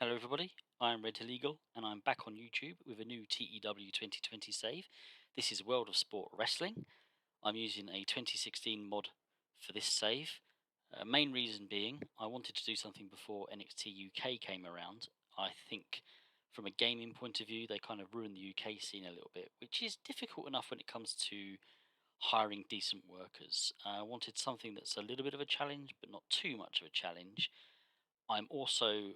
Hello everybody, I'm Red Hill Eagle and I'm back on YouTube with a new TEW2020 save. This is World of Sport Wrestling. I'm using a 2016 mod for this save. Main reason being, I wanted to do something before NXT UK came around. I think from a gaming point of view, they kind of ruined the UK scene a little bit, which is difficult enough when it comes to hiring decent workers. I wanted something that's a little bit of a challenge, but not too much of a challenge. I'm also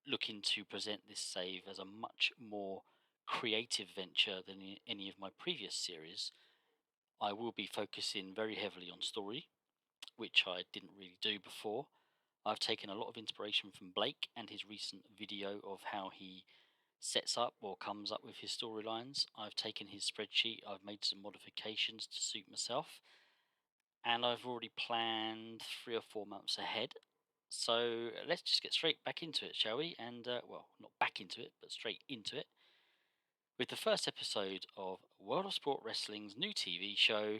looking to present this save as a much more creative venture than any of my previous series. I will be focusing very heavily on story, which I didn't really do before. I've taken a lot of inspiration from Blake and his recent video of how he sets up or comes up with his storylines. I've taken his spreadsheet, I've made some modifications to suit myself, and I've already planned 3 or 4 months ahead. So let's just get straight back into it, shall we? And well, not back into it, but straight into it with the first episode of World of Sport Wrestling's new TV show,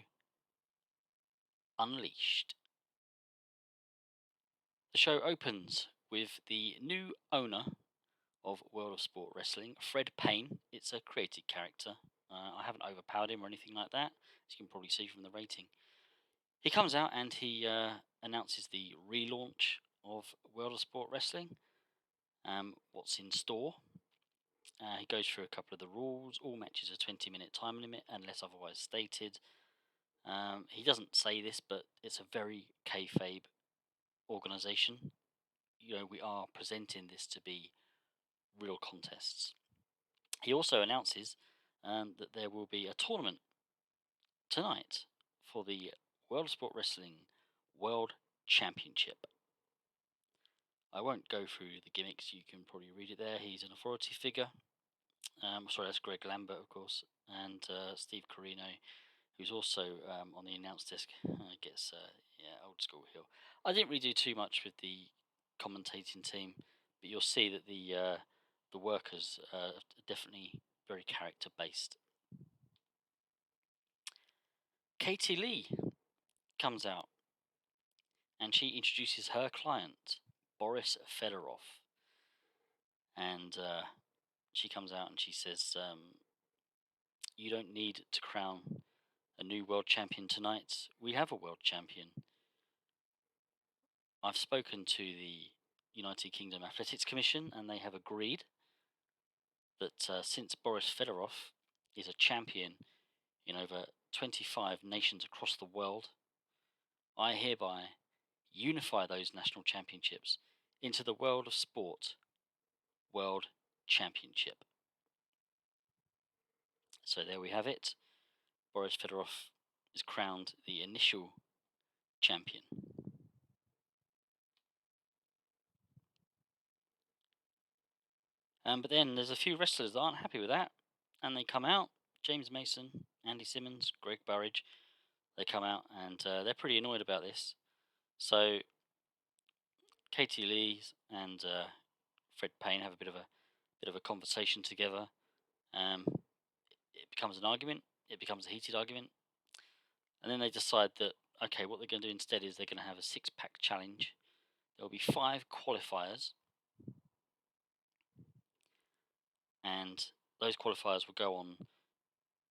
Unleashed. The show opens with the new owner of World of Sport Wrestling, Fred Payne. It's a created character. I haven't overpowered him or anything like that, as you can probably see from the rating. He comes out and he announces the relaunch of World of Sport Wrestling, what's in store. He goes through a couple of the rules. All matches are 20-minute time limit unless otherwise stated. He doesn't say this, but it's a very kayfabe organisation. You know, we are presenting this to be real contests. He also announces that there will be a tournament tonight for the World of Sport Wrestling World Championship. I won't go through the gimmicks, you can probably read it there. He's an authority figure. Sorry, that's Greg Lambert, of course, and Steve Corino, who's also on the announce desk. Gets old school heel. I didn't really do too much with the commentating team, but you'll see that the workers are definitely very character based. Katie Lee comes out and she introduces her client, Boris Fedorov, and she comes out and she says, "You don't need to crown a new world champion tonight. We have a world champion. I've spoken to the United Kingdom Athletics Commission and they have agreed that since Boris Fedorov is a champion in over 25 nations across the world, I hereby unify those national championships into the World of Sport World Championship." So there we have it. Boris Fedorov is crowned the initial champion. But then there's a few wrestlers that aren't happy with that, and they come out. James Mason, Andy Simmons, Greg Burrage, they come out and they're pretty annoyed about this. So Katie Lee and Fred Payne have a bit of a conversation together. It becomes an argument. It becomes a heated argument, and then they decide that okay, what they're going to do instead is they're going to have a six-pack challenge. There will be 5 qualifiers, and those qualifiers will go on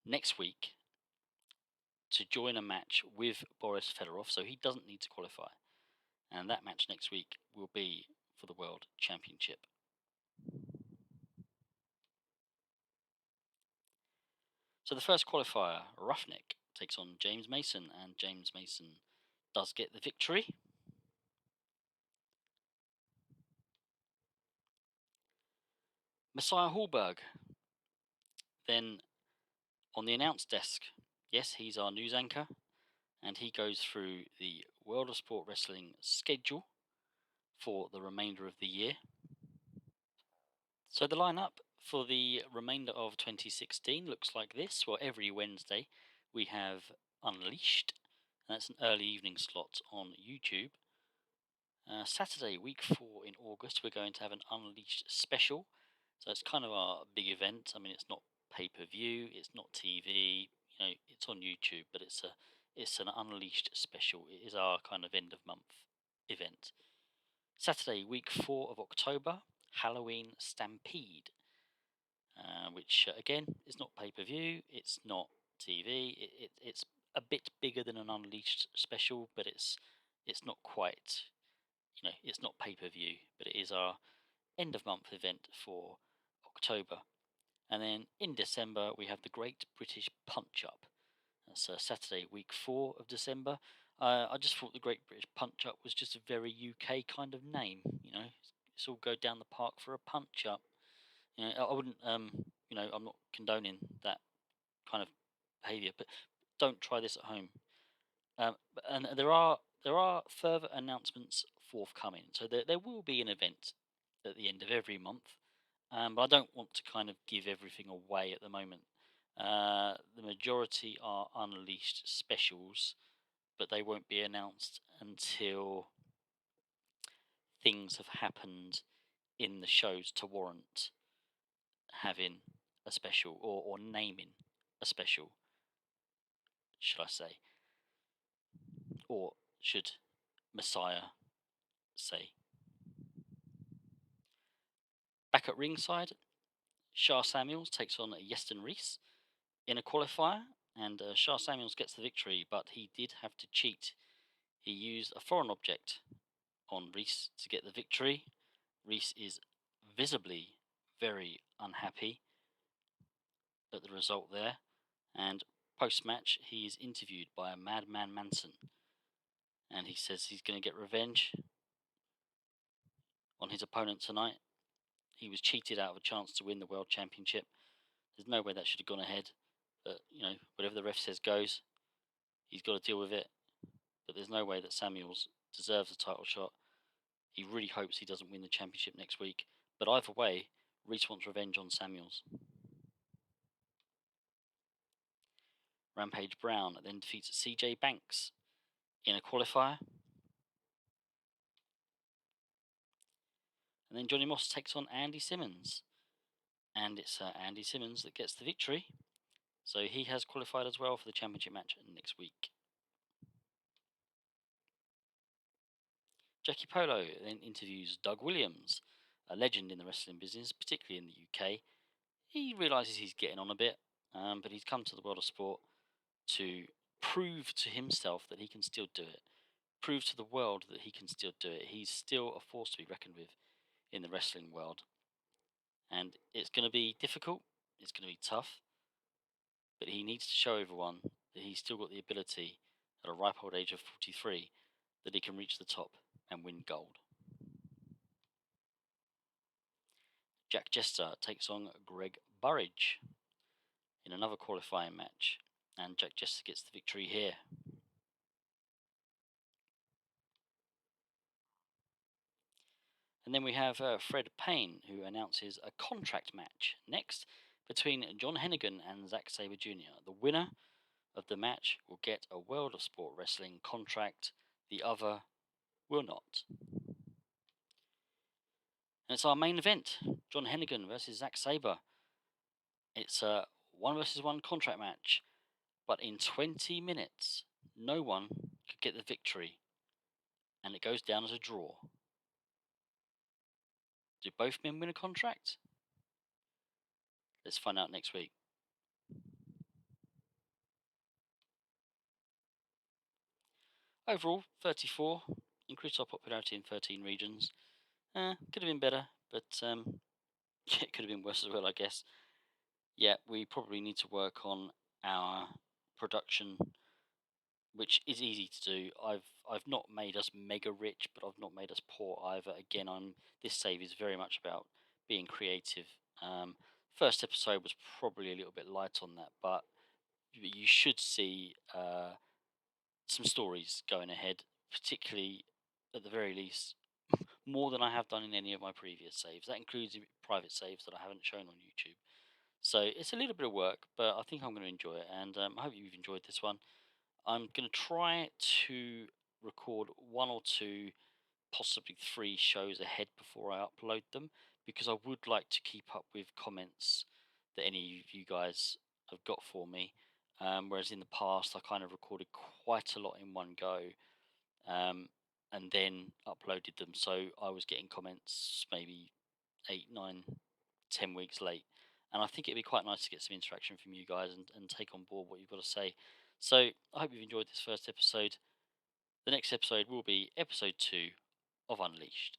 next week to join a match with Boris Fedorov, so he doesn't need to qualify. And that match next week will be for the World Championship. So the first qualifier, Roughneck, takes on James Mason, and James Mason does get the victory. Messiah Hallberg, then on the announce desk, yes, he's our news anchor, and he goes through the World of Sport Wrestling schedule for the remainder of the year. So the lineup for the remainder of 2016 looks like this. Well, every Wednesday we have Unleashed, and that's an early evening slot on YouTube. Saturday, week 4 in August, we're going to have an Unleashed special. So it's kind of our big event. I mean, it's not pay-per-view, it's not TV, you know, it's on YouTube, but it's an Unleashed special. It is our kind of end of month event. Saturday, week 4 of October, Halloween Stampede, which again is not pay-per-view, it's not TV, it's a bit bigger than an Unleashed special, but it's not quite, it's not pay-per-view, but it is our end of month event for October. And then in December we have the Great British Punch Up. That's Saturday, week 4 of December. I just thought the Great British Punch Up was just a very UK kind of name. It's all go down the park for a punch up. I wouldn't, I'm not condoning that kind of behaviour, but don't try this at home. And there are further announcements forthcoming, so there will be an event at the end of every month. But I don't want to kind of give everything away at the moment. The majority are Unleashed specials, but they won't be announced until things have happened in the shows to warrant having a special or naming a special, should I say, or should Messiah say. Back at ringside, Shah Samuels takes on Yeston Reese in a qualifier, and Shah Samuels gets the victory, but he did have to cheat. He used a foreign object on Reese to get the victory. Reese is visibly very unhappy at the result there, and post-match he is interviewed by a Madman Manson, and he says he's going to get revenge on his opponent tonight. He was cheated out of a chance to win the World Championship. There's no way that should have gone ahead, but whatever the ref says goes. He's got to deal with it, but there's no way that Samuels deserves a title shot. He really hopes he doesn't win the championship next week, but either way, Reese wants revenge on Samuels. Rampage Brown then defeats CJ Banks in a qualifier. And then Johnny Moss takes on Andy Simmons. And it's Andy Simmons that gets the victory. So he has qualified as well for the championship match next week. Jackie Polo then interviews Doug Williams, a legend in the wrestling business, particularly in the UK. He realises he's getting on a bit, but he's come to the world of sport to prove to himself that he can still do it. Prove to the world that he can still do it. He's still a force to be reckoned with in the wrestling world. And it's going to be difficult, it's going to be tough, but he needs to show everyone that he's still got the ability at a ripe old age of 43 that he can reach the top and win gold. Jack Jester takes on Greg Burrage in another qualifying match, and Jack Jester gets the victory here. And then we have Fred Payne, who announces a contract match next between John Hennigan and Zack Sabre Jr. The winner of the match will get a World of Sport Wrestling contract, the other will not. And it's our main event, John Hennigan versus Zack Sabre. It's a 1-versus-1 contract match, but in 20 minutes, no one could get the victory, and it goes down as a draw. Do both men win a contract? Let's find out next week. Overall, 34, increased our popularity in 13 regions. Could have been better, but it could have been worse as well, I guess. Yeah, we probably need to work on our production, which is easy to do. I've not made us mega rich, but I've not made us poor either. Again, this save is very much about being creative. First episode was probably a little bit light on that, but you should see some stories going ahead, particularly at the very least more than I have done in any of my previous saves. That includes private saves that I haven't shown on YouTube. So it's a little bit of work, but I think I'm going to enjoy it, and I hope you've enjoyed this one. I'm going to try to record 1 or 2, possibly 3 shows ahead before I upload them, because I would like to keep up with comments that any of you guys have got for me. Whereas in the past, I kind of recorded quite a lot in one go, and then uploaded them. So I was getting comments maybe 8, 9, 10 weeks late. And I think it'd be quite nice to get some interaction from you guys and take on board what you've got to say. So I hope you've enjoyed this first episode. The next episode will be episode 2 of Unleashed.